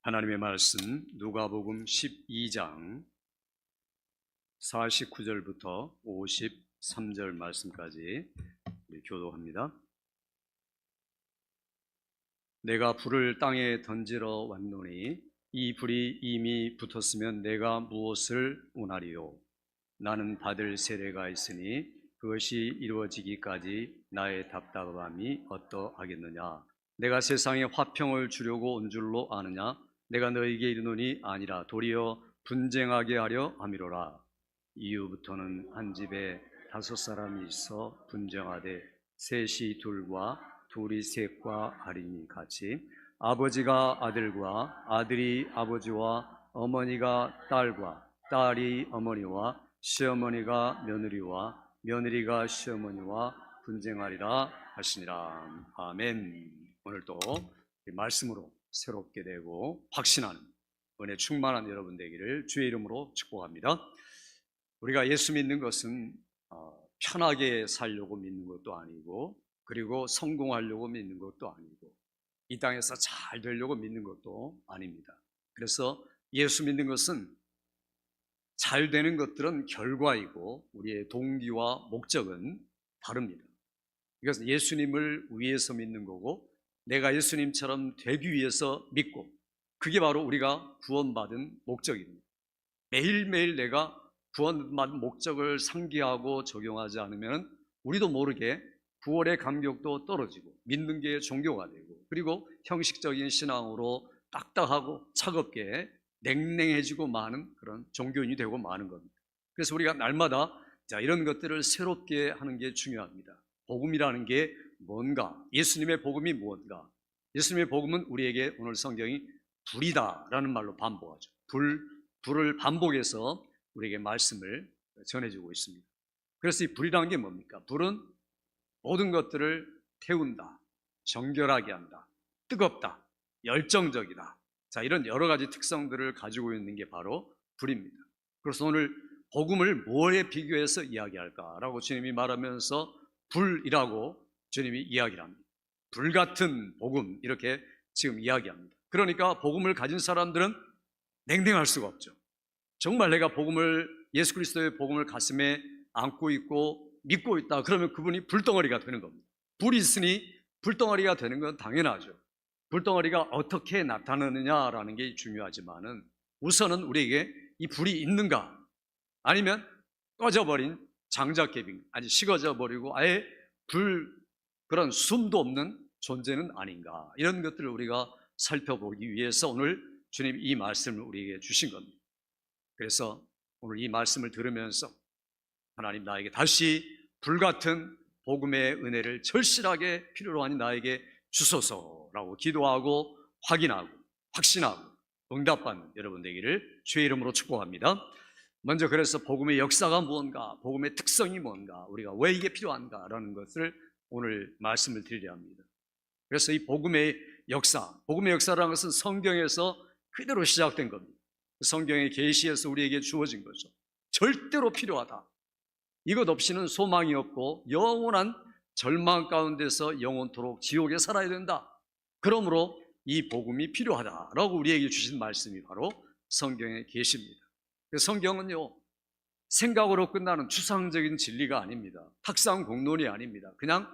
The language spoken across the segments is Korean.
하나님의 말씀 누가복음 12장 49절부터 53절 말씀까지 교독합니다. 내가 불을 땅에 던지러 왔노니 이 불이 이미 붙었으면 내가 무엇을 원하리요? 나는 받을 세례가 있으니 그것이 이루어지기까지 나의 답답함이 어떠하겠느냐? 내가 세상에 화평을 주려고 온 줄로 아느냐? 내가 너에게 이르노니 아니라 도리어 분쟁하게 하려 함이로라. 이후부터는 한 집에 5사람이 있어 분쟁하되 셋이 둘과 둘이 셋과 하리니 같이 아버지가 아들과 아들이 아버지와 어머니가 딸과 딸이 어머니와 시어머니가 며느리와 며느리가 시어머니와 분쟁하리라 하시니라. 아멘. 오늘도 말씀으로 새롭게 되고 확신하는 은혜 충만한 여러분 되기를 주의 이름으로 축복합니다. 우리가 예수 믿는 것은 편하게 살려고 믿는 것도 아니고, 그리고 성공하려고 믿는 것도 아니고, 이 땅에서 잘 되려고 믿는 것도 아닙니다. 그래서 예수 믿는 것은 잘 되는 것들은 결과이고 우리의 동기와 목적은 다릅니다. 이것은 예수님을 위해서 믿는 거고, 내가 예수님처럼 되기 위해서 믿고, 그게 바로 우리가 구원받은 목적입니다. 매일매일 내가 구원받은 목적을 상기하고 적용하지 않으면 우리도 모르게 구원의 감격도 떨어지고 믿는 게 종교가 되고, 그리고 형식적인 신앙으로 딱딱하고 차갑게 냉랭해지고 마는 그런 종교인이 되고 마는 겁니다. 그래서 우리가 날마다 이런 것들을 새롭게 하는 게 중요합니다. 복음이라는 게 뭔가, 예수님의 복음이 뭔가. 예수님의 복음은 우리에게 오늘 성경이 불이다라는 말로 반복하죠. 불을 반복해서 우리에게 말씀을 전해주고 있습니다. 그래서 이 불이라는 게 뭡니까? 불은 모든 것들을 태운다, 정결하게 한다, 뜨겁다, 열정적이다. 자, 이런 여러 가지 특성들을 가지고 있는 게 바로 불입니다. 그래서 오늘 복음을 뭐에 비교해서 이야기할까라고 주님이 말하면서 불이라고 주님이 이야기를 합니다. 불같은 복음, 이렇게 지금 이야기합니다. 그러니까 복음을 가진 사람들은 냉랭할 수가 없죠. 정말 내가 예수 그리스도의 복음을 가슴에 안고 있고 믿고 있다, 그러면 그분이 불덩어리가 되는 겁니다. 불이 있으니 불덩어리가 되는 건 당연하죠. 불덩어리가 어떻게 나타나느냐라는 게 중요하지만은 우선은 우리에게 이 불이 있는가, 아니면 꺼져버린 장작개비, 아직 식어져 버리고 아예 그런 숨도 없는 존재는 아닌가, 이런 것들을 우리가 살펴보기 위해서 오늘 주님 이 말씀을 우리에게 주신 겁니다. 그래서 오늘 이 말씀을 들으면서 하나님, 나에게 다시 불같은 복음의 은혜를 절실하게 필요로 하니 나에게 주소서라고 기도하고 확인하고 확신하고 응답받는 여러분 되기를 주의 이름으로 축복합니다. 먼저 그래서 복음의 역사가 무언가, 복음의 특성이 뭔가, 우리가 왜 이게 필요한가라는 것을 오늘 말씀을 드리려 합니다. 그래서 이 복음의 역사라는 것은 성경에서 그대로 시작된 겁니다. 성경의 계시에서 우리에게 주어진 거죠. 절대로 필요하다. 이것 없이는 소망이 없고 영원한 절망 가운데서 영원토록 지옥에 살아야 된다. 그러므로 이 복음이 필요하다라고 우리에게 주신 말씀이 바로 성경의 계시입니다. 성경은요, 생각으로 끝나는 추상적인 진리가 아닙니다. 탁상 공론이 아닙니다. 그냥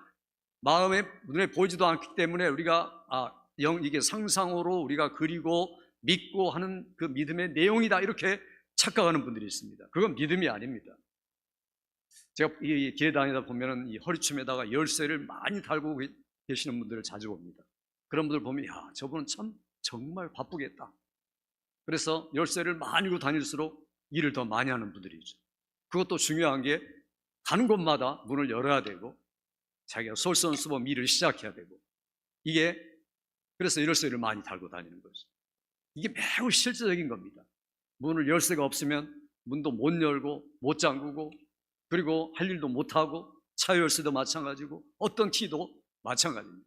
마음에 눈에 보이지도 않기 때문에 우리가 이게 상상으로 우리가 그리고 믿고 하는 그 믿음의 내용이다, 이렇게 착각하는 분들이 있습니다. 그건 믿음이 아닙니다. 제가 이 길에 다니다 보면은 이 허리춤에다가 열쇠를 많이 달고 계시는 분들을 자주 봅니다. 그런 분들 보면, 야, 저분은 참 정말 바쁘겠다. 그래서 열쇠를 많이 들고 다닐수록 일을 더 많이 하는 분들이죠. 그것도 중요한 게 가는 곳마다 문을 열어야 되고 자기가 솔선수범 일을 시작해야 되고, 이게 그래서 열쇠를 많이 달고 다니는 거죠. 이게 매우 실제적인 겁니다. 문을 열쇠가 없으면 문도 못 열고 못 잠그고, 그리고 할 일도 못하고, 차 열쇠도 마찬가지고 어떤 티도 마찬가지입니다.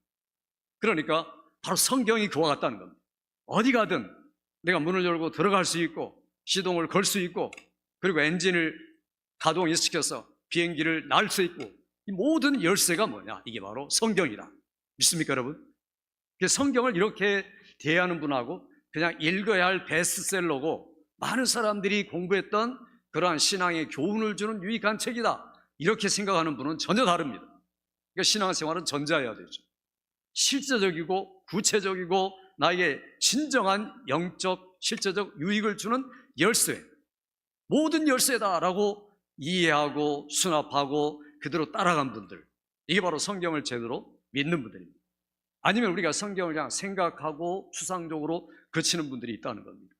그러니까 바로 성경이 그와 같다는 겁니다. 어디 가든 내가 문을 열고 들어갈 수 있고 시동을 걸 수 있고, 그리고 엔진을 가동시켜서 비행기를 날 수 있고, 이 모든 열쇠가 뭐냐? 이게 바로 성경이다. 믿습니까, 여러분? 성경을 이렇게 대하는 분하고 그냥 읽어야 할 베스트셀러고 많은 사람들이 공부했던 그러한 신앙의 교훈을 주는 유익한 책이다, 이렇게 생각하는 분은 전혀 다릅니다. 그러니까 신앙생활은 전자해야 되죠. 실제적이고 구체적이고 나에게 진정한 영적 실제적 유익을 주는 열쇠, 모든 열쇠다라고 이해하고 수납하고 그대로 따라간 분들, 이게 바로 성경을 제대로 믿는 분들입니다. 아니면 우리가 성경을 그냥 생각하고 추상적으로 그치는 분들이 있다는 겁니다.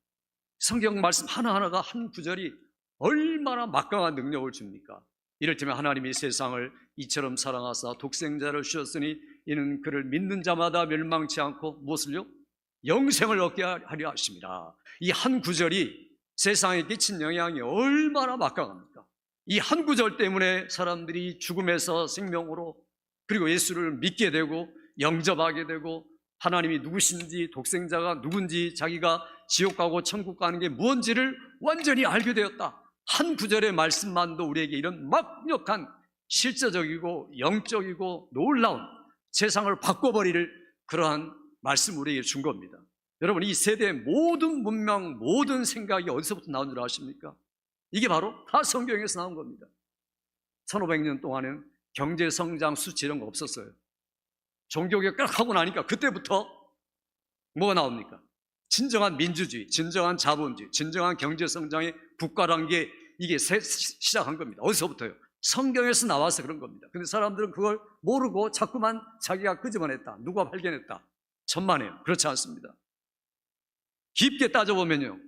성경 말씀 하나하나가 한 구절이 얼마나 막강한 능력을 줍니까? 이를테면 하나님이 세상을 이처럼 사랑하사 독생자를 주셨으니 이는 그를 믿는 자마다 멸망치 않고 무엇을요? 영생을 얻게 하려 하심이라. 이 한 구절이 세상에 끼친 영향이 얼마나 막강합니까? 이 한 구절 때문에 사람들이 죽음에서 생명으로, 그리고 예수를 믿게 되고 영접하게 되고 하나님이 누구신지, 독생자가 누군지, 자기가 지옥 가고 천국 가는 게 무엇인지를 완전히 알게 되었다. 한 구절의 말씀만도 우리에게 이런 막력한 실제적이고 영적이고 놀라운 세상을 바꿔버릴 그러한 말씀 우리에게 준 겁니다. 여러분, 이 세대의 모든 문명, 모든 생각이 어디서부터 나온 줄 아십니까? 이게 바로 다 성경에서 나온 겁니다. 1500년 동안은 경제성장 수치 이런 거 없었어요. 종교개혁 딱 하고 나니까 그때부터 뭐가 나옵니까? 진정한 민주주의, 진정한 자본주의, 진정한 경제성장의 국가란 게 이게 시작한 겁니다. 어디서부터요? 성경에서 나와서 그런 겁니다. 근데 사람들은 그걸 모르고 자꾸만 자기가 끄집어냈다, 누가 발견했다, 천만에요. 그렇지 않습니다. 깊게 따져보면요,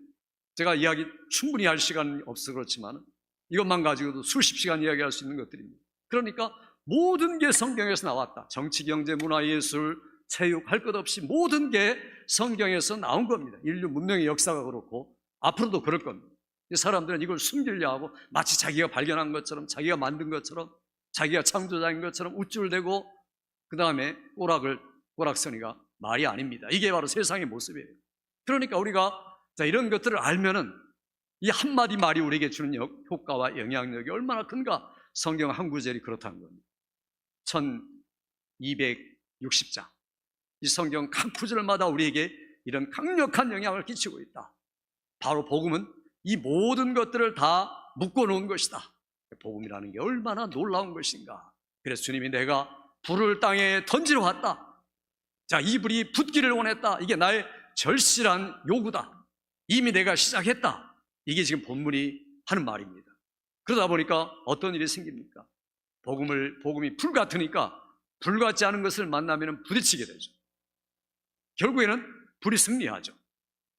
제가 이야기 충분히 할 시간이 없어서 그렇지만 이것만 가지고도 수십 시간 이야기할 수 있는 것들입니다. 그러니까 모든 게 성경에서 나왔다. 정치, 경제, 문화, 예술, 체육, 할 것 없이 모든 게 성경에서 나온 겁니다. 인류 문명의 역사가 그렇고 앞으로도 그럴 겁니다. 사람들은 이걸 숨기려 하고 마치 자기가 발견한 것처럼, 자기가 만든 것처럼, 자기가 창조자인 것처럼 우쭐대고 그 다음에 꼬락서니가 말이 아닙니다. 이게 바로 세상의 모습이에요. 그러니까 우리가 이런 것들을 알면은 이 한마디 말이 우리에게 주는 효과와 영향력이 얼마나 큰가. 성경 한 구절이 그렇다는 겁니다. 1260장, 이 성경 각 구절마다 우리에게 이런 강력한 영향을 끼치고 있다. 바로 복음은 이 모든 것들을 다 묶어놓은 것이다. 복음이라는 게 얼마나 놀라운 것인가. 그래서 주님이 내가 불을 땅에 던지러 왔다. 자, 이 불이 붙기를 원했다. 이게 나의 절실한 요구다. 이미 내가 시작했다. 이게 지금 본문이 하는 말입니다. 그러다 보니까 어떤 일이 생깁니까? 복음이 불 같으니까 불 같지 않은 것을 만나면 부딪히게 되죠. 결국에는 불이 승리하죠.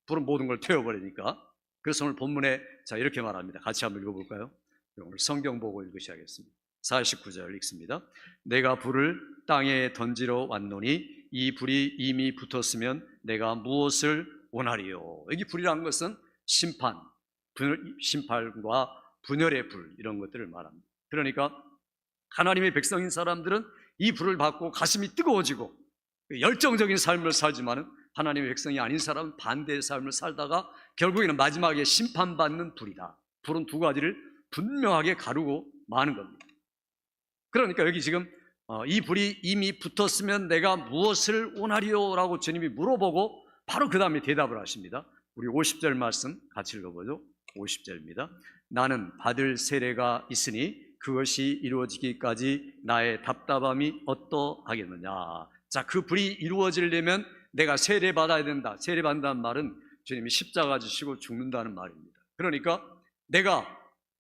불은 모든 걸 태워버리니까. 그래서 오늘 본문에 이렇게 말합니다. 같이 한번 읽어볼까요? 오늘 성경 보고 읽으셔야겠습니다. 49절 읽습니다. 내가 불을 땅에 던지러 왔노니 이 불이 이미 붙었으면 내가 무엇을 원하리요? 여기 불이라는 것은 심판과 분열의 불, 이런 것들을 말합니다. 그러니까 하나님의 백성인 사람들은 이 불을 받고 가슴이 뜨거워지고 열정적인 삶을 살지만은 하나님의 백성이 아닌 사람은 반대의 삶을 살다가 결국에는 마지막에 심판받는 불이다. 불은 두 가지를 분명하게 가르고 마는 겁니다. 그러니까 여기 지금 이 불이 이미 붙었으면 내가 무엇을 원하리요? 라고 주님이 물어보고 바로 그 다음에 대답을 하십니다. 우리 50절 말씀 같이 읽어보죠. 50절입니다. 나는 받을 세례가 있으니 그것이 이루어지기까지 나의 답답함이 어떠하겠느냐. 자, 그 불이 이루어지려면 내가 세례 받아야 된다. 세례 받는다는 말은 주님이 십자가 지시고 죽는다는 말입니다. 그러니까 내가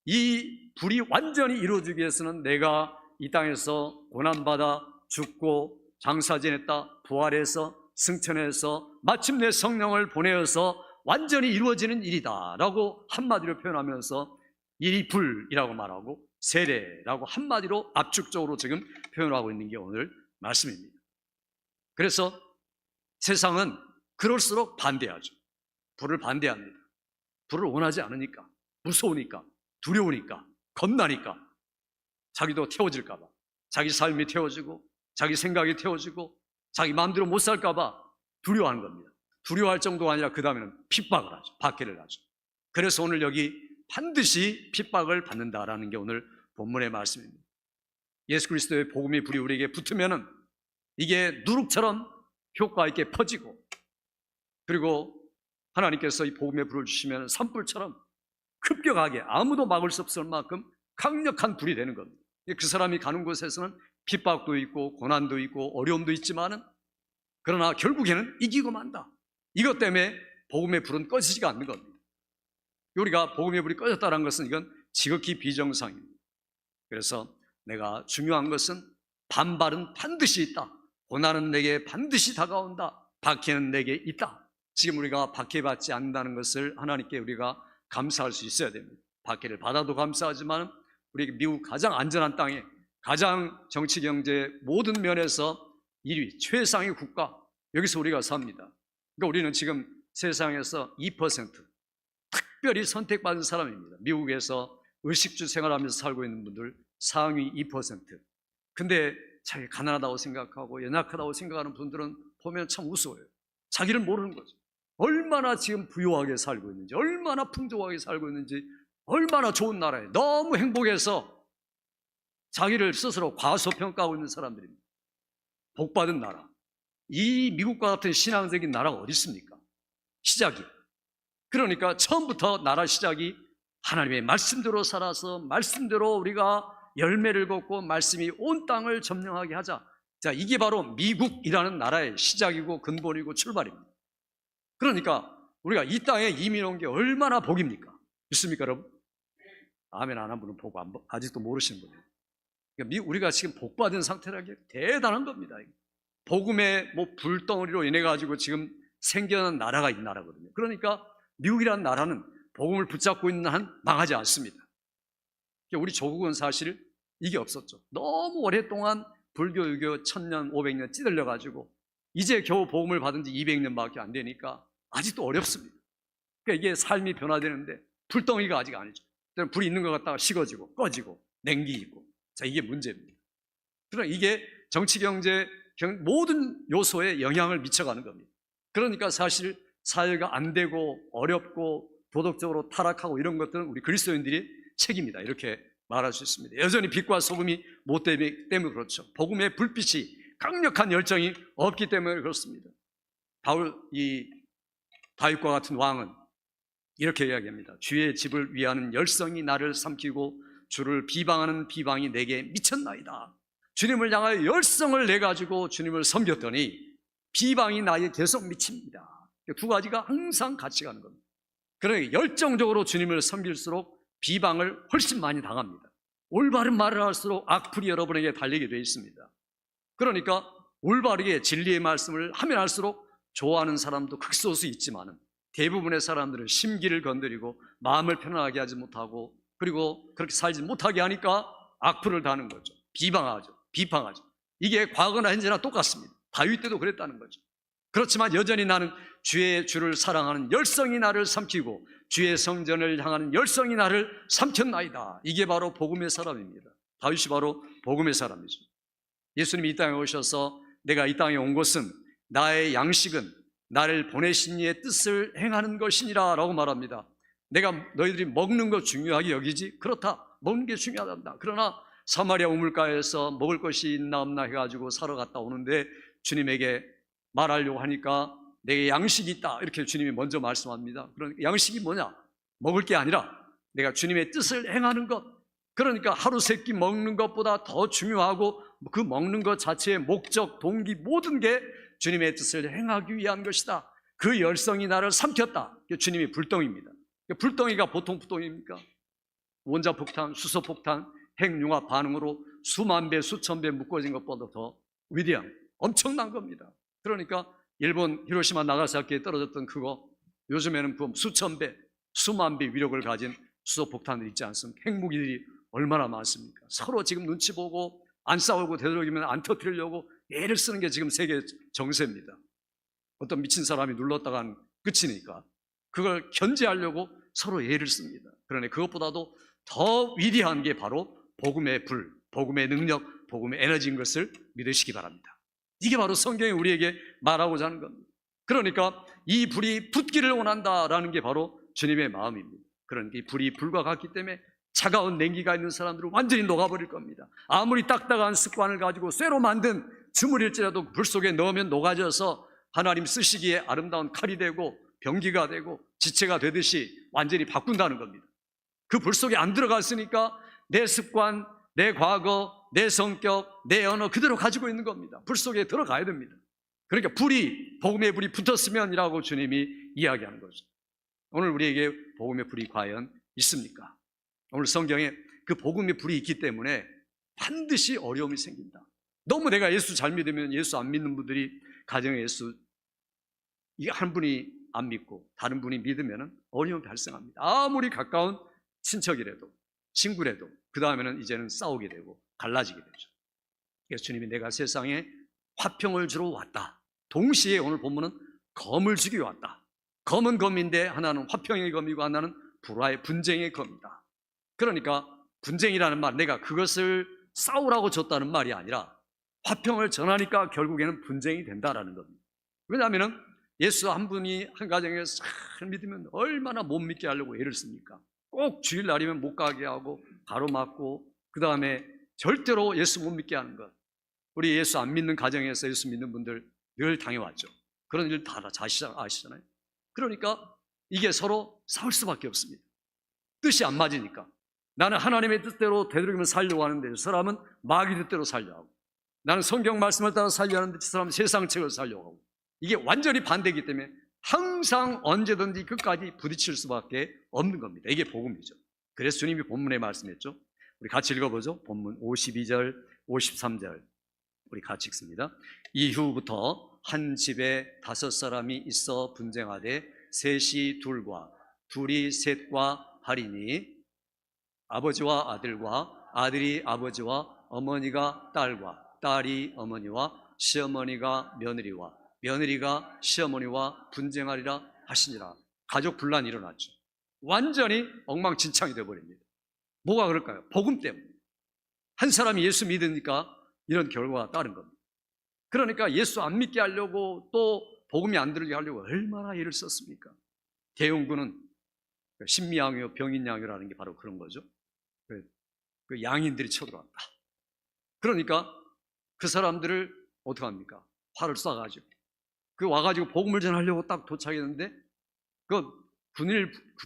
이 불이 완전히 이루어지기 위해서는 내가 이 땅에서 고난받아 죽고 장사 지냈다, 부활해서 승천해서 마침내 성령을 보내어서 완전히 이루어지는 일이다 라고 한마디로 표현하면서 이 불이라고 말하고 세례라고 한마디로 압축적으로 지금 표현하고 있는 게 오늘 말씀입니다. 그래서 세상은 그럴수록 반대하죠. 불을 반대합니다. 불을 원하지 않으니까, 무서우니까, 두려우니까, 겁나니까, 자기도 태워질까 봐, 자기 삶이 태워지고 자기 생각이 태워지고 자기 마음대로 못 살까 봐 두려워하는 겁니다. 두려워할 정도가 아니라 그 다음에는 핍박을 하죠. 박해를 하죠. 그래서 오늘 여기 반드시 핍박을 받는다라는 게 오늘 본문의 말씀입니다. 예수 그리스도의 복음의 불이 우리에게 붙으면은 이게 누룩처럼 효과 있게 퍼지고, 그리고 하나님께서 이 복음의 불을 주시면 산불처럼 급격하게 아무도 막을 수 없을 만큼 강력한 불이 되는 겁니다. 그 사람이 가는 곳에서는 핍박도 있고 고난도 있고 어려움도 있지만은 그러나 결국에는 이기고 만다. 이것 때문에 복음의 불은 꺼지지가 않는 겁니다. 우리가 복음의 불이 꺼졌다는 것은 이건 지극히 비정상입니다. 그래서 내가 중요한 것은 반발은 반드시 있다. 고난은 내게 반드시 다가온다. 박해는 내게 있다. 지금 우리가 박해받지 않는다는 것을 하나님께 우리가 감사할 수 있어야 됩니다. 박해를 받아도 감사하지만 우리 미국 가장 안전한 땅에 가장 정치 경제 모든 면에서 1위 최상의 국가, 여기서 우리가 삽니다. 그러니까 우리는 지금 세상에서 2% 특별히 선택받은 사람입니다. 미국에서 의식주 생활하면서 살고 있는 분들 상위 2%. 근데 자기 가난하다고 생각하고 연약하다고 생각하는 분들은 보면 참 우스워요. 자기를 모르는 거죠. 얼마나 지금 부유하게 살고 있는지, 얼마나 풍족하게 살고 있는지, 얼마나 좋은 나라에 너무 행복해서 자기를 스스로 과소평가하고 있는 사람들입니다. 복받은 나라. 이 미국과 같은 신앙적인 나라가 어디 있습니까? 시작이. 그러니까 처음부터 나라 시작이 하나님의 말씀대로 살아서 말씀대로 우리가 열매를 걷고 말씀이 온 땅을 점령하게 하자. 자, 이게 바로 미국이라는 나라의 시작이고 근본이고 출발입니다. 그러니까 우리가 이 땅에 이민 온 게 얼마나 복입니까? 믿습니까, 여러분? 아멘 안 한 분은 보고 아직도 모르시는 분이에요. 그러니까 우리가 지금 복받은 상태라는 게 대단한 겁니다. 복음의 불덩어리로 인해 가지고 지금 생겨난 나라가 이 나라거든요. 그러니까 미국이라는 나라는 복음을 붙잡고 있는 한 망하지 않습니다. 우리 조국은 사실 이게 없었죠. 너무 오랫동안 불교, 유교 1000년, 500년 찌들려 가지고 이제 겨우 복음을 받은 지 200년밖에 안 되니까 아직도 어렵습니다. 그러니까 이게 삶이 변화되는데 불덩이가 아직 아니죠. 불이 있는 것 같다가 식어지고 꺼지고 냉기 있고, 자, 이게 문제입니다. 그러나 이게 정치, 경제, 모든 요소에 영향을 미쳐가는 겁니다. 그러니까 사실 사회가 안 되고 어렵고 도덕적으로 타락하고 이런 것들은 우리 그리스도인들이 책임이다, 이렇게 말할 수 있습니다. 여전히 빛과 소금이 못 되기 때문에 그렇죠. 복음의 불빛이 강력한 열정이 없기 때문에 그렇습니다. 다윗과 같은 왕은 이렇게 이야기합니다. 주의 집을 위하는 열성이 나를 삼키고 주를 비방하는 비방이 내게 미쳤나이다. 주님을 향하여 열성을 내가지고 주님을 섬겼더니 비방이 나에게 계속 미칩니다. 두 가지가 항상 같이 가는 겁니다. 그러니 열정적으로 주님을 섬길수록 비방을 훨씬 많이 당합니다. 올바른 말을 할수록 악플이 여러분에게 달리게 되어 있습니다. 그러니까 올바르게 진리의 말씀을 하면 할수록 좋아하는 사람도 극소수 있지만 대부분의 사람들은 심기를 건드리고 마음을 편안하게 하지 못하고 그리고 그렇게 살지 못하게 하니까 악플을 다는 거죠. 비방하죠. 비방하죠. 이게 과거나 현재나 똑같습니다. 다윗 때도 그랬다는 거죠. 그렇지만 여전히 나는 주를 사랑하는 열성이 나를 삼키고 주의 성전을 향하는 열성이 나를 삼켰나이다. 이게 바로 복음의 사람입니다. 다윗이 바로 복음의 사람이죠. 예수님이 이 땅에 오셔서 내가 이 땅에 온 것은 나의 양식은 나를 보내신 이의 뜻을 행하는 것이니라 라고 말합니다. 내가 너희들이 먹는 거 중요하게 여기지? 그렇다. 먹는 게 중요하단다. 그러나 사마리아 우물가에서 먹을 것이 있나 없나 해가지고 사러 갔다 오는데 주님에게 말하려고 하니까 내게 양식이 있다, 이렇게 주님이 먼저 말씀합니다. 그러니까 양식이 뭐냐? 먹을 게 아니라 내가 주님의 뜻을 행하는 것. 그러니까 하루 세 끼 먹는 것보다 더 중요하고 그 먹는 것 자체의 목적, 동기 모든 게 주님의 뜻을 행하기 위한 것이다. 그 열성이 나를 삼켰다. 주님이 불덩이입니다. 불덩이가 보통 불덩이입니까? 원자폭탄, 수소폭탄, 핵융합 반응으로 수만 배, 수천 배 묶어진 것보다 더 위대한 엄청난 겁니다. 그러니까 일본 히로시마 나가사키에 떨어졌던 그거 요즘에는 그 수천 배, 수만 배 위력을 가진 수소폭탄들이 있지 않습니까? 핵무기들이 얼마나 많습니까? 서로 지금 눈치 보고 안 싸우고 되도록이면 안 터뜨리려고 애를 쓰는 게 지금 세계 정세입니다. 어떤 미친 사람이 눌렀다간 끝이니까 그걸 견제하려고 서로 애를 씁니다. 그러나 그것보다도 더 위대한 게 바로 복음의 불, 복음의 능력, 복음의 에너지인 것을 믿으시기 바랍니다. 이게 바로 성경이 우리에게 말하고자 하는 겁니다. 그러니까 이 불이 붙기를 원한다라는 게 바로 주님의 마음입니다. 그러니까 이 불이 불과 같기 때문에 차가운 냉기가 있는 사람들은 완전히 녹아버릴 겁니다. 아무리 딱딱한 습관을 가지고 쇠로 만든 주물일지라도 불 속에 넣으면 녹아져서 하나님 쓰시기에 아름다운 칼이 되고 병기가 되고 지체가 되듯이 완전히 바꾼다는 겁니다. 그 불 속에 안 들어갔으니까 내 습관, 내 과거, 내 성격, 내 언어 그대로 가지고 있는 겁니다. 불 속에 들어가야 됩니다. 그러니까 복음의 불이 붙었으면이라고 주님이 이야기하는 거죠. 오늘 우리에게 복음의 불이 과연 있습니까? 오늘 성경에 그 복음의 불이 있기 때문에 반드시 어려움이 생긴다. 너무 내가 예수 잘 믿으면 예수 안 믿는 분들이 가정에 예수 이게 한 분이 안 믿고 다른 분이 믿으면 어려움이 발생합니다. 아무리 가까운 친척이라도 친구라도 그 다음에는 이제는 싸우게 되고 갈라지게 되죠. 그래서 주님이 내가 세상에 화평을 주러 왔다. 동시에 오늘 본문은 검을 주기 왔다. 검은 검인데 하나는 화평의 검이고 하나는 불화의 분쟁의 검이다. 그러니까 분쟁이라는 말, 내가 그것을 싸우라고 줬다는 말이 아니라 화평을 전하니까 결국에는 분쟁이 된다라는 겁니다. 왜냐하면 예수 한 분이 한 가정에 잘 믿으면 얼마나 못 믿게 하려고 애를 씁니까? 꼭 주일날이면 못 가게 하고 가로막고 그 다음에 절대로 예수 못 믿게 하는 것. 우리 예수 안 믿는 가정에서 예수 믿는 분들 늘 당해왔죠. 그런 일 다 아시잖아요. 그러니까 이게 서로 싸울 수밖에 없습니다. 뜻이 안 맞으니까. 나는 하나님의 뜻대로 되도록이면 살려고 하는데 저 사람은 마귀 뜻대로 살려고 하고, 나는 성경 말씀을 따라 살려고 하는데 저 사람은 세상 책을 살려고 하고, 이게 완전히 반대이기 때문에 항상 언제든지 끝까지 부딪힐 수밖에 없는 겁니다. 이게 복음이죠. 그래서 주님이 본문에 말씀했죠. 우리 같이 읽어보죠. 본문 52절 53절 우리 같이 읽습니다. 이후부터 한 집에 5사람이 있어 분쟁하되 셋이 둘과 둘이 셋과 하리니 아버지와 아들과 아들이 아버지와 어머니가 딸과 딸이 어머니와 시어머니가 며느리와 며느리가 시어머니와 분쟁하리라 하시니라. 가족 분란이 일어났죠. 완전히 엉망진창이 되어버립니다. 뭐가 그럴까요? 복음 때문에. 한 사람이 예수 믿으니까 이런 결과가 따른 겁니다. 그러니까 예수 안 믿게 하려고 또 복음이 안 들게 하려고 얼마나 애를 썼습니까? 대웅군은 신미양요 병인양요라는 게 바로 그런 거죠. 그 양인들이 쳐들어왔다. 그러니까 그 사람들을 어떻게 합니까? 활을 쏴가지고 그 와가지고 복음을 전하려고 딱 도착했는데 그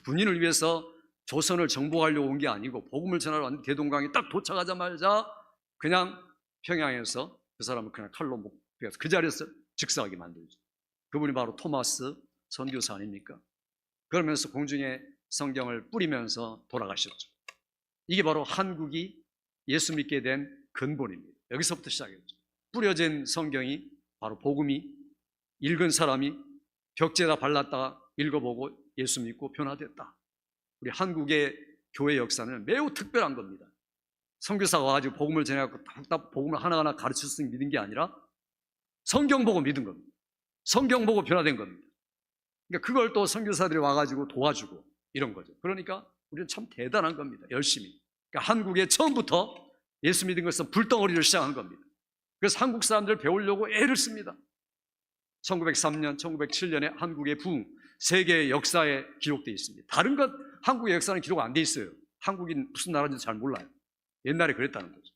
군인을 위해서 조선을 정복하려고 온 게 아니고 복음을 전하러 왔는데 대동강에 딱 도착하자마자 그냥 평양에서 그 사람을 그냥 칼로 목베어서 그 자리에서 즉사하게 만들죠. 그분이 바로 토마스 선교사 아닙니까? 그러면서 공중에 성경을 뿌리면서 돌아가셨죠. 이게 바로 한국이 예수 믿게 된 근본입니다. 여기서부터 시작했죠. 뿌려진 성경이 바로 복음이 읽은 사람이 벽지에다 발랐다가 읽어보고 예수 믿고 변화됐다. 우리 한국의 교회 역사는 매우 특별한 겁니다. 선교사가 와가지고 복음을 전해갖고 딱 복음을 하나하나 가르칠 수 믿은 게 아니라 성경 보고 믿은 겁니다. 성경 보고 변화된 겁니다. 그러니까 그걸 또 선교사들이 와가지고 도와주고 이런 거죠. 그러니까 우리는 참 대단한 겁니다. 열심히. 그러니까 한국에 처음부터 예수 믿은 것은 불덩어리를 시작한 겁니다. 그래서 한국 사람들 배우려고 애를 씁니다. 1903년, 1907년에 한국의 부흥, 세계의 역사에 기록되어 있습니다. 다른 것 한국의 역사는 기록 안 돼 있어요. 한국이 무슨 나라인지 잘 몰라요. 옛날에 그랬다는 거죠.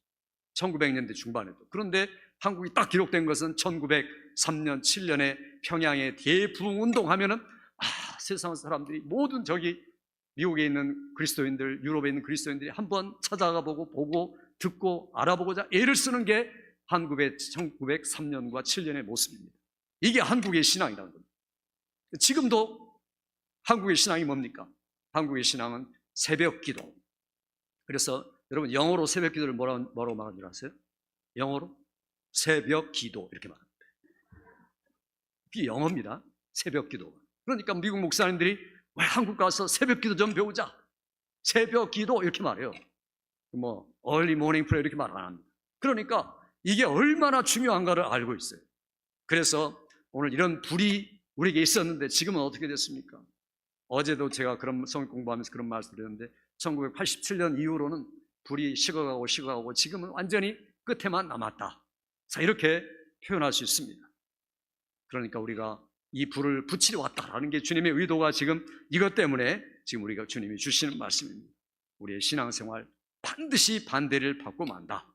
1900년대 중반에도. 그런데 한국이 딱 기록된 것은 1903년, 7년에 평양의 대부흥 운동하면은 세상 사람들이 모든 저기 미국에 있는 그리스도인들, 유럽에 있는 그리스도인들이 한번 찾아가 보고 듣고 알아보고자 애를 쓰는 게 한국의 1903년과 7년의 모습입니다. 이게 한국의 신앙이라는 겁니다. 지금도 한국의 신앙이 뭡니까? 한국의 신앙은 새벽 기도. 그래서 여러분 영어로 새벽 기도를 뭐라고 말하는 줄 아세요? 영어로 새벽 기도 이렇게 말합니다. 이게 영어입니다. 새벽 기도. 그러니까 미국 목사님들이 왜 한국 가서 새벽 기도 좀 배우자. 새벽 기도 이렇게 말해요. 뭐 early morning prayer 이렇게 말 안 합니다. 그러니까 이게 얼마나 중요한가를 알고 있어요. 그래서 오늘 이런 불이 우리에게 있었는데 지금은 어떻게 됐습니까? 어제도 제가 그런 성경 공부하면서 그런 말씀 드렸는데 1987년 이후로는 불이 식어가고 지금은 완전히 끝에만 남았다. 자, 이렇게 표현할 수 있습니다. 그러니까 우리가 이 불을 붙이러 왔다라는 게 주님의 의도가 지금 이것 때문에 지금 우리가 주님이 주시는 말씀입니다. 우리의 신앙생활 반드시 반대를 받고 만다.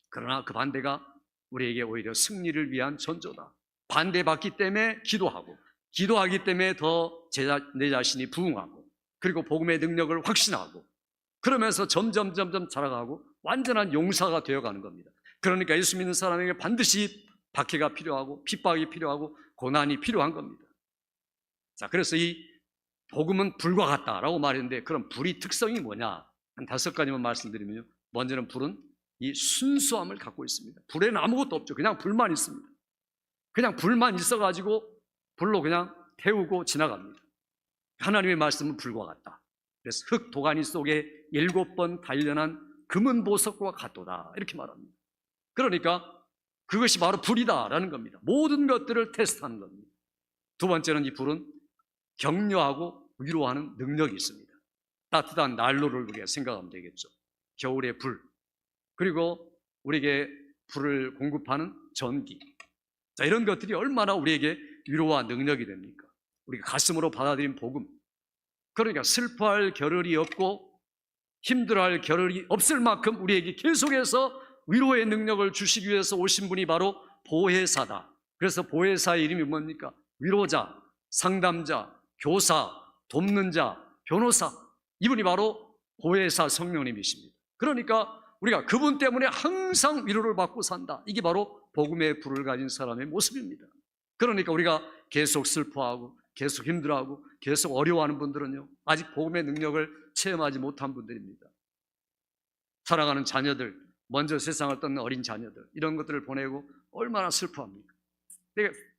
그러나 그 반대가 우리에게 오히려 승리를 위한 전조다. 반대받기 때문에 기도하고 기도하기 때문에 더 내 자신이 부응하고, 그리고 복음의 능력을 확신하고, 그러면서 점점 자라가고 완전한 용사가 되어가는 겁니다. 그러니까 예수 믿는 사람에게 반드시 박해가 필요하고 핍박이 필요하고 고난이 필요한 겁니다. 자, 그래서 이 복음은 불과 같다라고 말했는데, 그럼 불의 특성이 뭐냐? 한 5가지만 말씀드리면요. 먼저는 불은 이 순수함을 갖고 있습니다. 불에는 아무것도 없죠. 그냥 불만 있습니다. 그냥 불만 있어가지고 불로 그냥 태우고 지나갑니다. 하나님의 말씀은 불과 같다. 그래서 흙 도가니 속에 7번 단련한 금은 보석과 같도다, 이렇게 말합니다. 그러니까 그것이 바로 불이다라는 겁니다. 모든 것들을 테스트하는 겁니다. 두 번째는 이 불은 격려하고 위로하는 능력이 있습니다. 따뜻한 난로를 우리가 생각하면 되겠죠. 겨울의 불, 그리고 우리에게 불을 공급하는 전기. 자, 이런 것들이 얼마나 우리에게 위로와 능력이 됩니까? 우리가 가슴으로 받아들인 복음, 그러니까 슬퍼할 겨를이 없고 힘들어할 겨를이 없을 만큼 우리에게 계속해서 위로의 능력을 주시기 위해서 오신 분이 바로 보혜사다. 그래서 보혜사의 이름이 뭡니까? 위로자, 상담자, 교사, 돕는 자, 변호사. 이분이 바로 보혜사 성령님이십니다. 그러니까 우리가 그분 때문에 항상 위로를 받고 산다. 이게 바로 복음의 불을 가진 사람의 모습입니다. 그러니까 우리가 계속 슬퍼하고 계속 힘들어하고 계속 어려워하는 분들은요, 아직 복음의 능력을 체험하지 못한 분들입니다. 사랑하는 자녀들, 먼저 세상을 떠난 어린 자녀들, 이런 것들을 보내고 얼마나 슬퍼합니까?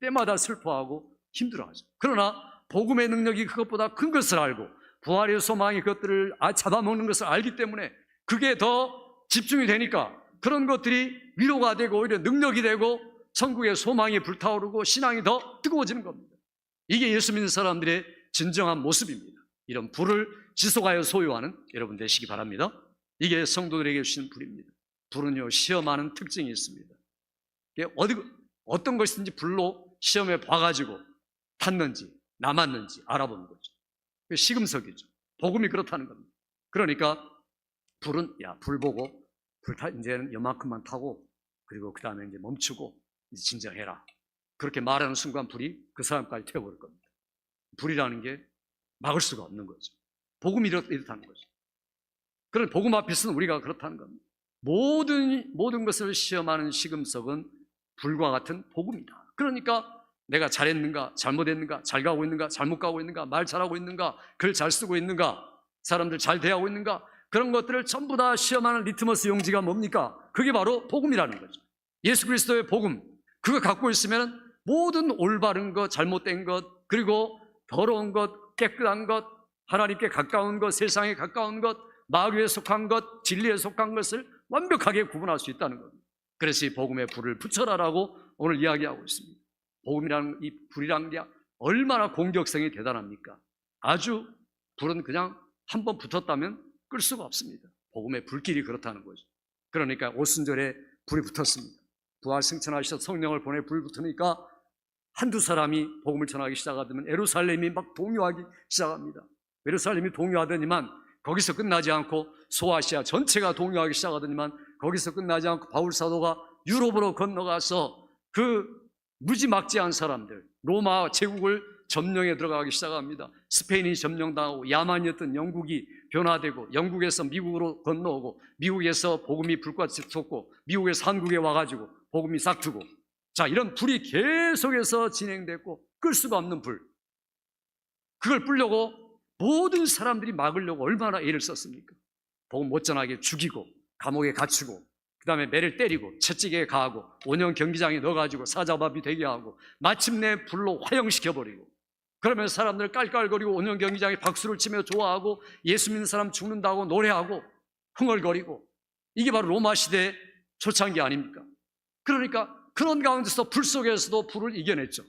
때마다 슬퍼하고 힘들어하죠. 그러나 복음의 능력이 그것보다 큰 것을 알고 부활의 소망이 그것들을 잡아먹는 것을 알기 때문에 그게 더 집중이 되니까 그런 것들이 위로가 되고 오히려 능력이 되고 천국의 소망이 불타오르고 신앙이 더 뜨거워지는 겁니다. 이게 예수 믿는 사람들의 진정한 모습입니다. 이런 불을 지속하여 소유하는 여러분 되시기 바랍니다. 이게 성도들에게 주시는 불입니다. 불은요, 시험하는 특징이 있습니다. 어떤 것인지 불로 시험에 봐가지고 탔는지 남았는지 알아보는 거죠. 시금석이죠. 복음이 그렇다는 겁니다. 그러니까 불은 불 보고 이제는 요만큼만 타고 그리고 그 다음에 이제 멈추고 이제 진정해라, 그렇게 말하는 순간 불이 그 사람까지 태워버릴 겁니다. 불이라는 게 막을 수가 없는 거죠. 복음이 이렇다는 거죠. 그런 복음 앞에서는 우리가 그렇다는 겁니다. 모든 것을 시험하는 시금석은 불과 같은 복음이다. 그러니까 내가 잘했는가, 잘못했는가, 잘 가고 있는가, 잘못 가고 있는가, 말 잘하고 있는가, 글 잘 쓰고 있는가, 사람들 잘 대하고 있는가, 그런 것들을 전부 다 시험하는 리트머스 용지가 뭡니까? 그게 바로 복음이라는 거죠. 예수 그리스도의 복음, 그거 갖고 있으면 모든 올바른 것, 잘못된 것, 그리고 더러운 것, 깨끗한 것, 하나님께 가까운 것, 세상에 가까운 것, 마귀에 속한 것, 진리에 속한 것을 완벽하게 구분할 수 있다는 겁니다. 그래서 이 복음의 불을 붙여라라고 오늘 이야기하고 있습니다. 복음이라는 이 불이라는 게 얼마나 공격성이 대단합니까? 아주 불은 그냥 한번 붙었다면 끌 수가 없습니다. 복음의 불길이 그렇다는 거죠. 그러니까 오순절에 불이 붙었습니다. 부활 승천하셔서 성령을 보내 불 붙으니까 한두 사람이 복음을 전하기 시작하면 예루살렘이 막 동요하기 시작합니다. 예루살렘이 동요하더니만 거기서 끝나지 않고 소아시아 전체가 동요하기 시작하더니만 거기서 끝나지 않고 바울 사도가 유럽으로 건너가서 그 무지막지한 사람들, 로마 제국을 점령에 들어가기 시작합니다. 스페인이 점령당하고 야만이었던 영국이 변화되고 영국에서 미국으로 건너오고 미국에서 복음이 불같이 솟고 미국에서 한국에 와가지고 복음이 싹트고, 자, 이런 불이 계속해서 진행됐고 끌 수가 없는 불, 그걸 끌려고 모든 사람들이 막으려고 얼마나 애를 썼습니까? 복음 못 전하게 죽이고 감옥에 갇히고 그 다음에 매를 때리고 채찍에 가하고 원형 경기장에 넣어가지고 사자밥이 되게 하고 마침내 불로 화형시켜버리고, 그러면서 사람들 깔깔거리고 원형 경기장에 박수를 치며 좋아하고 예수 믿는 사람 죽는다고 노래하고 흥얼거리고, 이게 바로 로마 시대의 초창기 아닙니까? 그러니까 그런 가운데서 불 속에서도 불을 이겨냈죠.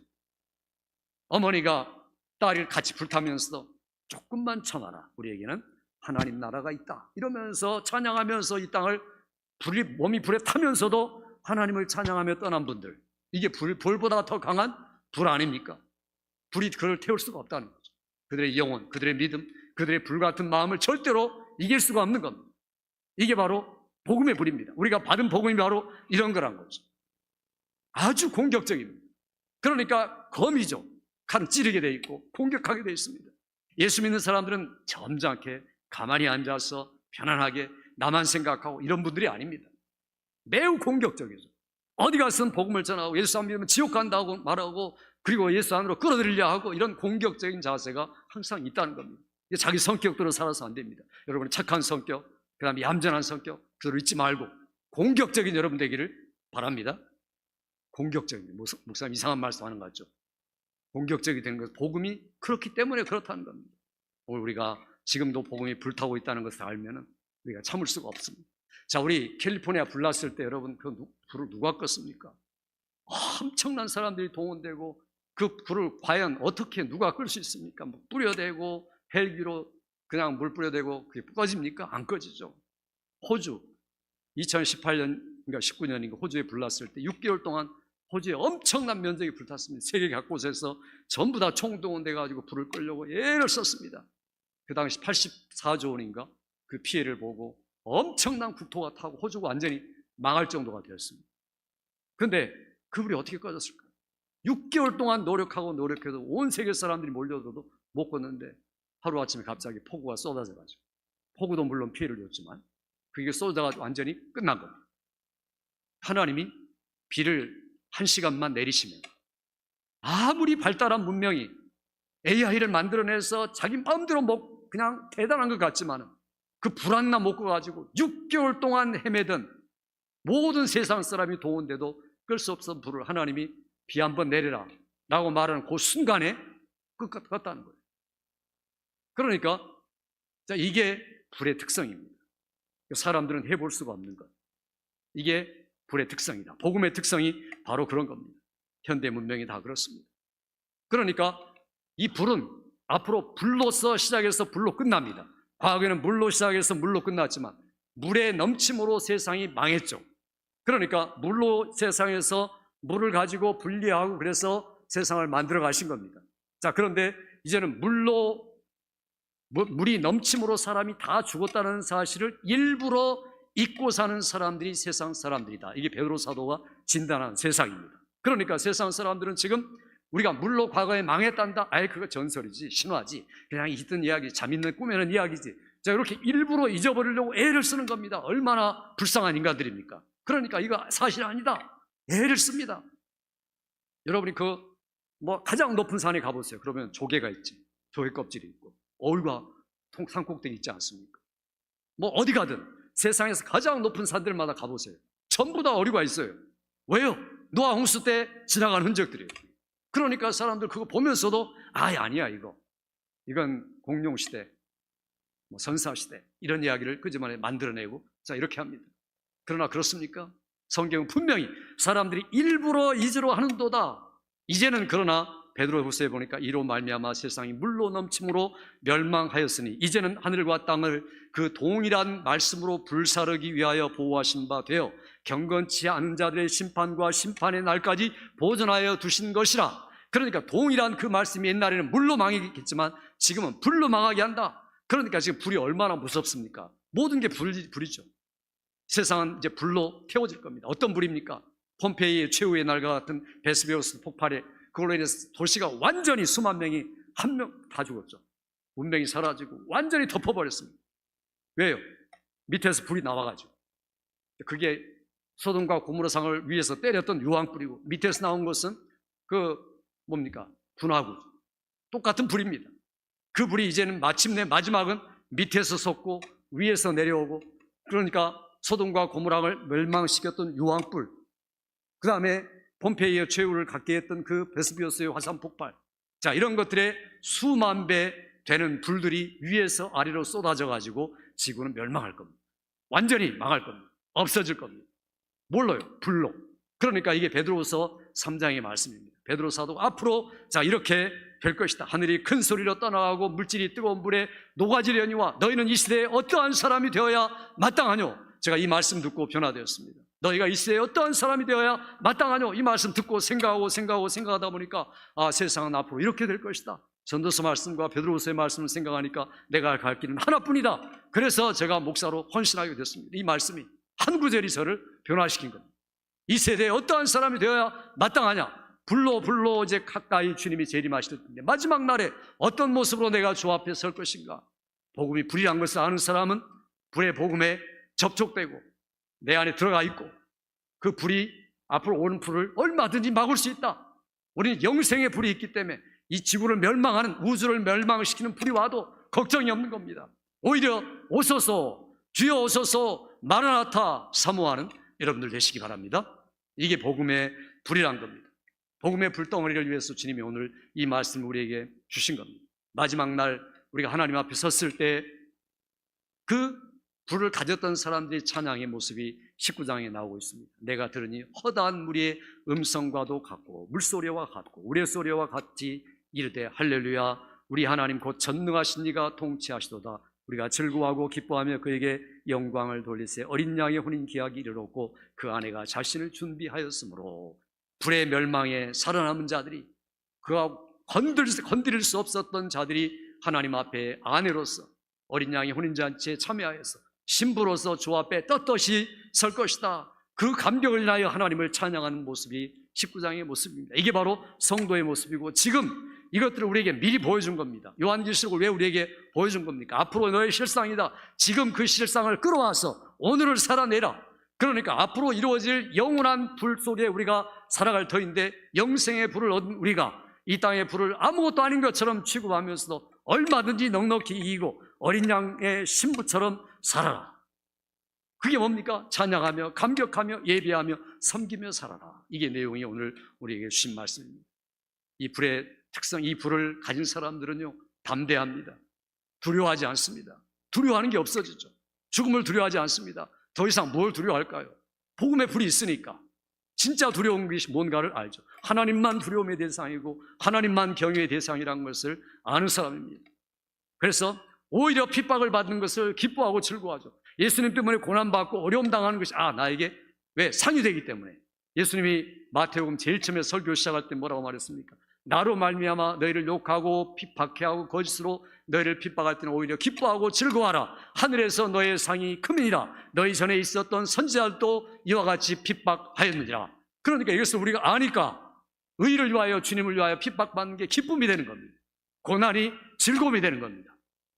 어머니가 딸을 같이 불타면서도 조금만 참아라, 우리에게는 하나님 나라가 있다 이러면서 찬양하면서 이 땅을 몸이 불에 타면서도 하나님을 찬양하며 떠난 분들, 이게 불보다 더 강한 불 아닙니까? 불이 그를 태울 수가 없다는 거죠. 그들의 영혼, 그들의 믿음, 그들의 불같은 마음을 절대로 이길 수가 없는 겁니다. 이게 바로 복음의 불입니다. 우리가 받은 복음이 바로 이런 거란 거죠. 아주 공격적입니다. 그러니까 검이죠. 칼은 찌르게 돼 있고 공격하게 돼 있습니다. 예수 믿는 사람들은 점잖게 가만히 앉아서 편안하게 나만 생각하고 이런 분들이 아닙니다. 매우 공격적이죠. 어디 가서는 복음을 전하고 예수 안 믿으면 지옥 간다고 말하고 그리고 예수 안으로 끌어들이려 하고 이런 공격적인 자세가 항상 있다는 겁니다. 자기 성격대로 살아서 안 됩니다. 여러분의 착한 성격, 그 다음에 얌전한 성격 그대로 잊지 말고 공격적인 여러분 되기를 바랍니다. 공격적인, 목사님 이상한 말씀하는 것 같죠? 공격적이 되는 것은 복음이 그렇기 때문에 그렇다는 겁니다. 오늘 우리가 지금도 복음이 불타고 있다는 것을 알면 우리가 참을 수가 없습니다. 자, 우리 캘리포니아 불 났을 때 여러분 그 불을 누가 껐습니까? 엄청난 사람들이 동원되고 그 불을 과연 어떻게 누가 끌 수 있습니까? 뭐 뿌려대고 헬기로 그냥 물 뿌려대고 그게 꺼집니까? 안 꺼지죠. 호주 2018년, 그러니까 19년인가 호주에 불 났을 때 6개월 동안 호주에 엄청난 면적이 불탔습니다. 세계 각곳에서 전부 다 총동원돼 가지고 불을 끌려고 애를 썼습니다. 그 당시 84조 원인가 그 피해를 보고 엄청난 국토가 타고 호주가 완전히 망할 정도가 되었습니다. 그런데 그 불이 어떻게 꺼졌을까요? 6개월 동안 노력하고 노력해도 온 세계 사람들이 몰려들어도 못 껐는데 하루아침에 갑자기 폭우가 쏟아져가지고 폭우도 물론 피해를 줬지만 그게 쏟아져가지고 완전히 끝난 겁니다. 하나님이 비를 1시간만 내리시면 아무리 발달한 문명이 AI를 만들어내서 자기 마음대로 그냥 대단한 것 같지만 그 불안나 못 꺼가지고 6개월 동안 헤매던 모든 세상 사람이 동원돼도 끌 수 없었던 불을 하나님이 비 한번 내려라 라고 말하는 그 순간에 껐다는 거예요. 그러니까 이게 불의 특성입니다. 사람들은 해볼 수가 없는 것. 이게 불의 특성이다. 복음의 특성이 바로 그런 겁니다. 현대 문명이 다 그렇습니다. 그러니까 이 불은 앞으로 불로서 시작해서 불로 끝납니다. 과거에는 물로 시작해서 물로 끝났지만 물의 넘침으로 세상이 망했죠. 그러니까 물로 세상에서 물을 가지고 분리하고 그래서 세상을 만들어 가신 겁니다. 자, 그런데 이제는 물이 넘침으로 사람이 다 죽었다는 사실을 일부러 잊고 사는 사람들이 세상 사람들이다. 이게 베드로 사도가 진단한 세상입니다. 그러니까 세상 사람들은 지금 우리가 물로 과거에 망했단다. 아예 그거 전설이지, 신화지, 그냥 있던 이야기, 잠있는 꿈에는 이야기지. 자, 이렇게 일부러 잊어버리려고 애를 쓰는 겁니다. 얼마나 불쌍한 인간들입니까? 그러니까 이거 사실 아니다. 애를 씁니다. 여러분이 가장 높은 산에 가보세요. 그러면 조개가 있지. 조개 껍질이 있고 어울과 산꼭대기 있지 않습니까? 어디 가든 세상에서 가장 높은 산들마다 가보세요. 전부 다 어류가 있어요. 왜요? 노아 홍수 때 지나간 흔적들이에요. 그러니까 사람들 그거 보면서도 아니야 이건 공룡시대, 선사시대 이런 이야기를 그저만에 만들어내고 자 이렇게 합니다. 그러나 그렇습니까? 성경은 분명히 사람들이 일부러 잊으려 하는도다. 이제는 그러나 베드로후서에 보니까 이로 말미암아 세상이 물로 넘침으로 멸망하였으니 이제는 하늘과 땅을 그 동일한 말씀으로 불사르기 위하여 보호하신 바 되어 경건치 않은 자들의 심판과 심판의 날까지 보존하여 두신 것이라. 그러니까 동일한 그 말씀이 옛날에는 물로 망했겠지만 지금은 불로 망하게 한다. 그러니까 지금 불이 얼마나 무섭습니까? 모든 게 불이죠. 세상은 이제 불로 태워질 겁니다. 어떤 불입니까? 폼페이의 최후의 날과 같은 베스비오스 폭발에 그걸로 인해서 도시가 완전히 수만 명이 한 명 다 죽었죠. 문명이 사라지고 완전히 덮어버렸습니다. 왜요? 밑에서 불이 나와가지고. 그게 소돔과 고모라상을 위에서 때렸던 유황불이고 밑에서 나온 것은 분화구. 똑같은 불입니다. 그 불이 이제는 마침내 마지막은 밑에서 솟고 위에서 내려오고 그러니까 소돔과 고모라를 멸망시켰던 유황불, 그 다음에 폼페이의 최후를 갖게 했던 그 베스비오스의 화산 폭발, 자 이런 것들의 수만 배 되는 불들이 위에서 아래로 쏟아져 가지고 지구는 멸망할 겁니다. 완전히 망할 겁니다. 없어질 겁니다. 뭘로요? 불로. 그러니까 이게 베드로후서 3장의 말씀입니다. 베드로 사도가 앞으로 자 이렇게 될 것이다. 하늘이 큰 소리로 떠나가고 물질이 뜨거운 물에 녹아지려니와 너희는 이 시대에 어떠한 사람이 되어야 마땅하뇨? 제가 이 말씀 듣고 변화되었습니다. 너희가 이 시대에 어떠한 사람이 되어야 마땅하뇨? 이 말씀 듣고 생각하다 보니까 세상은 앞으로 이렇게 될 것이다. 전도서 말씀과 베드로후서의 말씀을 생각하니까 내가 갈 길은 하나뿐이다. 그래서 제가 목사로 헌신하게 됐습니다. 이 말씀이 한 구절이 저를 변화시킨 겁니다. 이 세대에 어떠한 사람이 되어야 마땅하냐? 불로 이제 가까이 주님이 재림하실 텐데 마지막 날에 어떤 모습으로 내가 주 앞에 설 것인가? 복음이 불이란 것을 아는 사람은 불의 복음에 접촉되고 내 안에 들어가 있고 그 불이 앞으로 오는 불을 얼마든지 막을 수 있다. 우리는 영생의 불이 있기 때문에 이 지구를 멸망하는, 우주를 멸망시키는 불이 와도 걱정이 없는 겁니다. 오히려 오소서, 주여 오소서, 마라나타 사모하는 여러분들 되시기 바랍니다. 이게 복음의 불이란 겁니다. 복음의 불덩어리를 위해서 주님이 오늘 이 말씀을 우리에게 주신 겁니다. 마지막 날 우리가 하나님 앞에 섰을 때 그 불을 가졌던 사람들의 찬양의 모습이 19장에 나오고 있습니다. 내가 들으니 허다한 무리의 음성과도 같고 물소리와 같고 우레소리와 같이 이르되 할렐루야 우리 하나님 곧 전능하신 이가 통치하시도다. 우리가 즐거워하고 기뻐하며 그에게 영광을 돌리세. 어린 양의 혼인 기약이 이르렀고 그 아내가 자신을 준비하였으므로 불의 멸망에 살아남은 자들이 그가 건드릴 수 없었던 자들이 하나님 앞에 아내로서 어린 양의 혼인잔치에 참여하여서 신부로서 주 앞에 떳떳이 설 것이다. 그 감격을 인하여 하나님을 찬양하는 모습이 19장의 모습입니다. 이게 바로 성도의 모습이고 지금 이것들을 우리에게 미리 보여준 겁니다. 요한계시록을 왜 우리에게 보여준 겁니까? 앞으로 너의 실상이다. 지금 그 실상을 끌어와서 오늘을 살아내라. 그러니까 앞으로 이루어질 영원한 불 속에 우리가 살아갈 터인데 영생의 불을 얻은 우리가 이 땅의 불을 아무것도 아닌 것처럼 취급하면서도 얼마든지 넉넉히 이기고 어린 양의 신부처럼 살아라. 그게 뭡니까? 찬양하며 감격하며 예배하며 섬기며 살아라. 이게 내용이 오늘 우리에게 주신 말씀입니다. 이 불의 특성, 이 불을 가진 사람들은요 담대합니다. 두려워하지 않습니다. 두려워하는 게 없어지죠. 죽음을 두려워하지 않습니다. 더 이상 뭘 두려워할까요? 복음의 불이 있으니까 진짜 두려운 것이 뭔가를 알죠. 하나님만 두려움의 대상이고 하나님만 경외의 대상이라는 것을 아는 사람입니다. 그래서 오히려 핍박을 받는 것을 기뻐하고 즐거워하죠. 예수님 때문에 고난받고 어려움 당하는 것이 나에게 왜? 상이 되기 때문에. 예수님이 마태복음 제일 처음에 설교 시작할 때 뭐라고 말했습니까? 나로 말미암아 너희를 욕하고 핍박해하고 거짓으로 너희를 핍박할 때는 오히려 기뻐하고 즐거워하라. 하늘에서 너의 상이 크니라. 너희 전에 있었던 선지자들도 이와 같이 핍박하였느니라. 그러니까 이것을 우리가 아니까 의를 위하여 주님을 위하여 핍박받는 게 기쁨이 되는 겁니다. 고난이 즐거움이 되는 겁니다.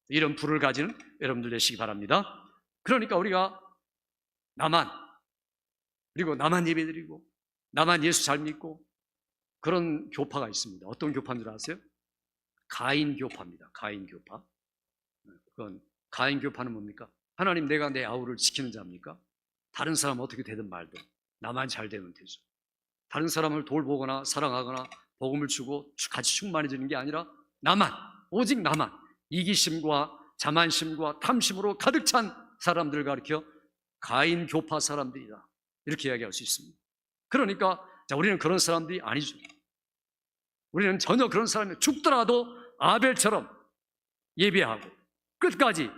이런 불을 가지는 여러분들 되시기 바랍니다. 그러니까 우리가 그리고 나만 예배드리고 나만 예수 잘 믿고 그런 교파가 있습니다. 어떤 교파인 줄 아세요? 가인 교파입니다. 가인 교파. 그건 가인 교파는 뭡니까? 하나님 내가 내 아우를 지키는 자입니까? 다른 사람 어떻게 되든 말든 나만 잘 되면 되죠. 다른 사람을 돌보거나 사랑하거나 복음을 주고 같이 충만해지는 게 아니라 오직 나만 이기심과 자만심과 탐심으로 가득 찬 사람들을 가리켜 가인 교파 사람들이다. 이렇게 이야기할 수 있습니다. 그러니까 우리는 그런 사람들이 아니죠. 우리는 전혀 그런 사람이 죽더라도 아벨처럼 예배하고 끝까지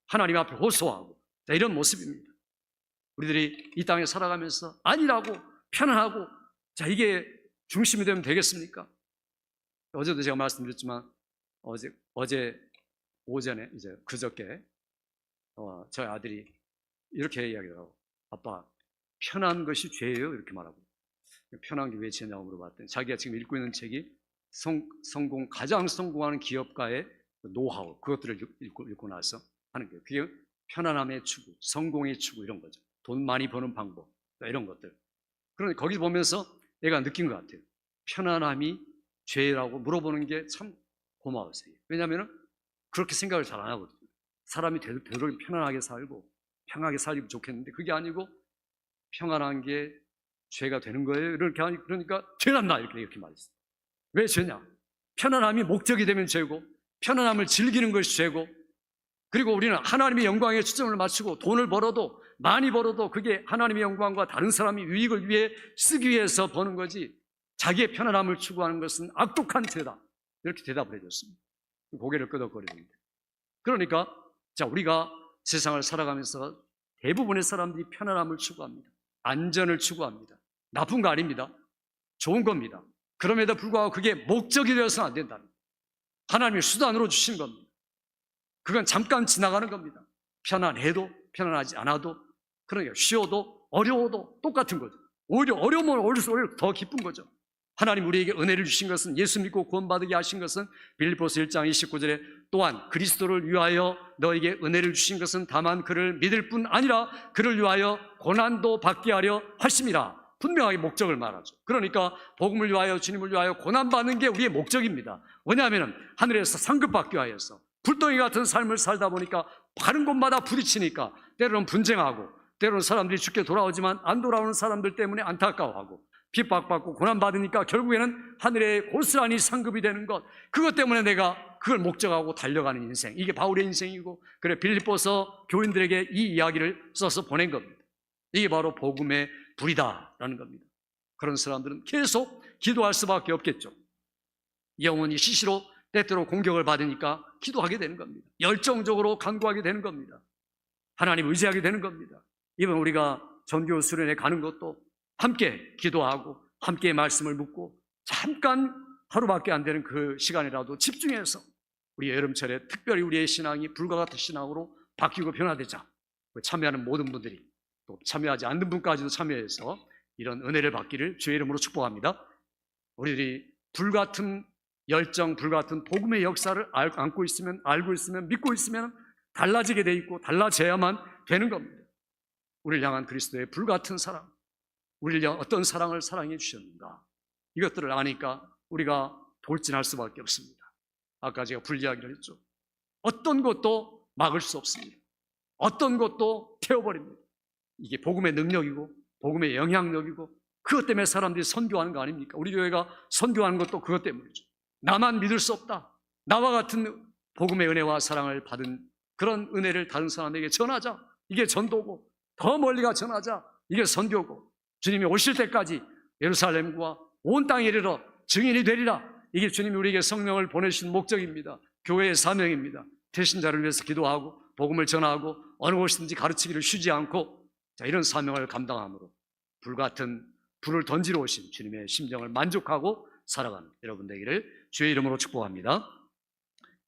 하나님 앞에 호소하고 이런 모습입니다. 우리들이 이 땅에 살아가면서 아니라고 편안하고 이게 중심이 되면 되겠습니까? 어제도 제가 말씀드렸지만 어제 오전에 그저께 저희 아들이 이렇게 이야기하더라고. 아빠 편한 것이 죄예요? 이렇게 말하고. 편한 게 왜 죄냐고 물어봤더니 자기가 지금 읽고 있는 책이 가장 성공하는 기업가의 노하우, 그것들을 읽고 나서 하는 거예요. 그게 편안함의 추구, 성공의 추구 이런 거죠. 돈 많이 버는 방법 이런 것들. 그런데 거기 보면서 내가 느낀 것 같아요. 편안함이 죄라고 물어보는 게 참 고마웠어요. 왜냐하면 그렇게 생각을 잘 안 하거든요. 사람이 되도록 편안하게 살고 평하게 살기면 좋겠는데 그게 아니고 평안한 게 죄가 되는 거예요. 그러니까 죄났나 이렇게 말했어요. 왜 죄냐? 편안함이 목적이 되면 죄고 편안함을 즐기는 것이 죄고 그리고 우리는 하나님의 영광에 초점을 맞추고 돈을 벌어도 많이 벌어도 그게 하나님의 영광과 다른 사람의 유익을 위해 쓰기 위해서 버는 거지 자기의 편안함을 추구하는 것은 악독한 죄다. 이렇게 대답을 해줬습니다. 고개를 끄덕거리는데 그러니까 우리가 세상을 살아가면서 대부분의 사람들이 편안함을 추구합니다. 안전을 추구합니다. 나쁜 거 아닙니다. 좋은 겁니다. 그럼에도 불구하고 그게 목적이 되어서는 안 된다는 거예요. 하나님이 수단으로 주신 겁니다. 그건 잠깐 지나가는 겁니다. 편안해도 편안하지 않아도 그러니까 쉬어도 어려워도 똑같은 거죠. 오히려 어려우면 오히려 더 기쁜 거죠. 하나님 우리에게 은혜를 주신 것은, 예수 믿고 구원받게 하신 것은 빌립보서 1장 29절에 또한 그리스도를 위하여 너에게 은혜를 주신 것은 다만 그를 믿을 뿐 아니라 그를 위하여 고난도 받게 하려 하심이라. 분명하게 목적을 말하죠. 그러니까 복음을 위하여, 주님을 위하여 고난받는 게 우리의 목적입니다. 왜냐하면 하늘에서 상급받기 위하여서 불덩이 같은 삶을 살다 보니까 가는 곳마다 부딪히니까 때로는 분쟁하고, 때로는 사람들이 죽게 돌아오지만 안 돌아오는 사람들 때문에 안타까워하고, 핍박받고 고난받으니까 결국에는 하늘에 고스란히 상급이 되는 것, 그것 때문에 내가 그걸 목적하고 달려가는 인생, 이게 바울의 인생이고, 그래 빌립보서 교인들에게 이 이야기를 써서 보낸 겁니다. 이게 바로 복음의 불이다라는 겁니다. 그런 사람들은 계속 기도할 수밖에 없겠죠. 영혼이 시시로 때때로 공격을 받으니까 기도하게 되는 겁니다. 열정적으로 간구하게 되는 겁니다. 하나님 의지하게 되는 겁니다. 이번 우리가 전교 수련회 가는 것도 함께 기도하고 함께 말씀을 묻고 잠깐 하루밖에 안 되는 그 시간이라도 집중해서 우리 여름철에 특별히 우리의 신앙이 불과 같은 신앙으로 바뀌고 변화되자. 참여하는 모든 분들이, 또 참여하지 않는 분까지도 참여해서 이런 은혜를 받기를 주의 이름으로 축복합니다. 우리들이 불같은 열정, 불같은 복음의 역사를 알고 있으면, 믿고 있으면 달라지게 돼 있고 달라져야만 되는 겁니다. 우리를 향한 그리스도의 불같은 사랑, 우리를 향한 어떤 사랑을 사랑해 주셨는가, 이것들을 아니까 우리가 돌진할 수밖에 없습니다. 아까 제가 불이야기를 했죠. 어떤 것도 막을 수 없습니다. 어떤 것도 태워버립니다. 이게 복음의 능력이고 복음의 영향력이고, 그것 때문에 사람들이 선교하는 거 아닙니까? 우리 교회가 선교하는 것도 그것 때문이죠. 나만 믿을 수 없다, 나와 같은 복음의 은혜와 사랑을 받은 그런 은혜를 다른 사람에게 전하자, 이게 전도고, 더 멀리가 전하자, 이게 선교고, 주님이 오실 때까지 예루살렘과 온 땅에 이르러 증인이 되리라, 이게 주님이 우리에게 성령을 보내신 목적입니다. 교회의 사명입니다. 태신자를 위해서 기도하고 복음을 전하고 어느 곳이든지 가르치기를 쉬지 않고, 자, 이런 사명을 감당함으로 불같은 불을 던지러 오신 주님의 심정을 만족하고 살아가는 여러분 되기를 주의 이름으로 축복합니다.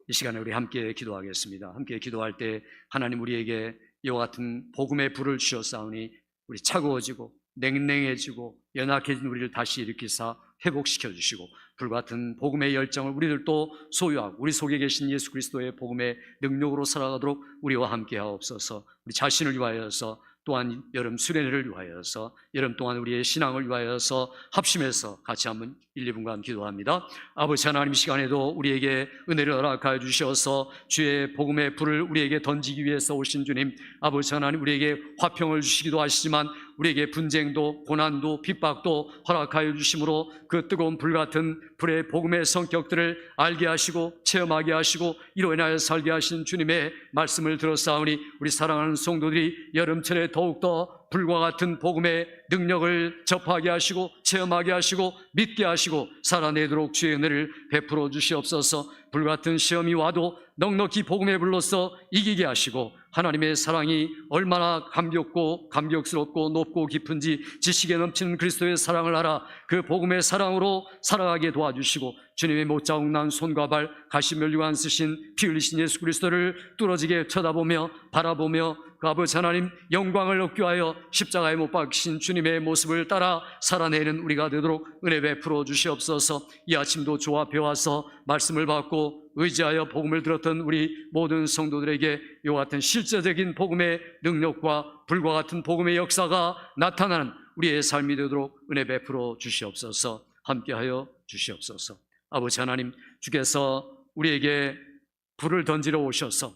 이 시간에 우리 함께 기도하겠습니다. 함께 기도할 때 하나님 우리에게 이와 같은 복음의 불을 주셨사오니 우리 차가워지고 냉랭해지고 연약해진 우리를 다시 일으키사 회복시켜 주시고, 불같은 복음의 열정을 우리들도 소유하고 우리 속에 계신 예수 그리스도의 복음의 능력으로 살아가도록 우리와 함께 하옵소서. 우리 자신을 위하여서, 또한 여름 수련회를 위하여서, 여름 동안 우리의 신앙을 위하여서 합심해서 같이 한번 1, 2분간 기도합니다. 아버지 하나님, 이 시간에도 우리에게 은혜를 허락하여 주셔서 주의 복음의 불을 우리에게 던지기 위해서 오신 주님, 아버지 하나님, 우리에게 화평을 주시기도 하시지만 우리에게 분쟁도 고난도 핍박도 허락하여 주심으로 그 뜨거운 불 같은 불의 복음의 성격들을 알게 하시고 체험하게 하시고 이로 인하여 살게 하신 주님의 말씀을 들었사오니, 우리 사랑하는 성도들이 여름철에 더욱더 불과 같은 복음의 능력을 접하게 하시고 체험하게 하시고 믿게 하시고 살아내도록 주의 은혜를 베풀어 주시옵소서. 불같은 시험이 와도 넉넉히 복음의 불로서 이기게 하시고, 하나님의 사랑이 얼마나 감격고 감격스럽고 높고 깊은지 지식에 넘치는 그리스도의 사랑을 알아 그 복음의 사랑으로 살아가게 도와주시고, 주님의 못자국 난 손과 발, 가시면류관 쓰신 피 흘리신 예수 그리스도를 뚫어지게 쳐다보며 바라보며 그 아버지 하나님 영광을 얻기 위하여 십자가에 못 박히신 주님의 모습을 따라 살아내는 우리가 되도록 은혜 베풀어 주시옵소서. 이 아침도 주 앞에 와서 말씀을 받고 의지하여 복음을 들었던 우리 모든 성도들에게 이와 같은 실제적인 복음의 능력과 불과 같은 복음의 역사가 나타나는 우리의 삶이 되도록 은혜 베풀어 주시옵소서. 함께하여 주시옵소서. 아버지 하나님, 주께서 우리에게 불을 던지러 오셔서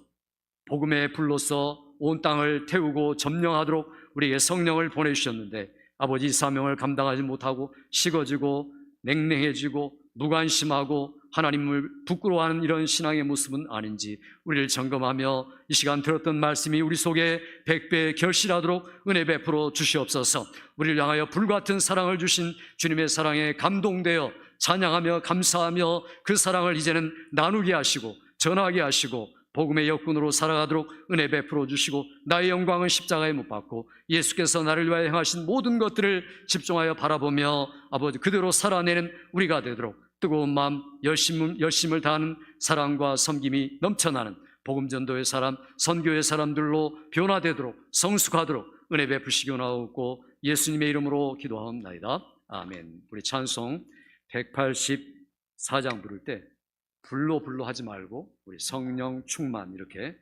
복음의 불로서 온 땅을 태우고 점령하도록 우리에게 성령을 보내주셨는데, 아버지 이 사명을 감당하지 못하고 식어지고 냉랭해지고 무관심하고 하나님을 부끄러워하는 이런 신앙의 모습은 아닌지 우리를 점검하며 이 시간 들었던 말씀이 우리 속에 100배 결실하도록 은혜 베풀어 주시옵소서. 우리를 향하여 불같은 사랑을 주신 주님의 사랑에 감동되어 찬양하며 감사하며 그 사랑을 이제는 나누게 하시고 전하게 하시고 복음의 역군으로 살아가도록 은혜 베풀어 주시고, 나의 영광은 십자가에 못 박고 예수께서 나를 위하여 행하신 모든 것들을 집중하여 바라보며 아버지 그대로 살아내는 우리가 되도록 뜨거운 마음, 열심을 다하는 사랑과 섬김이 넘쳐나는 복음전도의 사람, 선교의 사람들로 변화되도록 성숙하도록 은혜 베푸시기 원하옵고 예수님의 이름으로 기도하옵나이다. 아멘. 우리 찬송 184장 부를 때 불로 하지 말고 우리 성령 충만 이렇게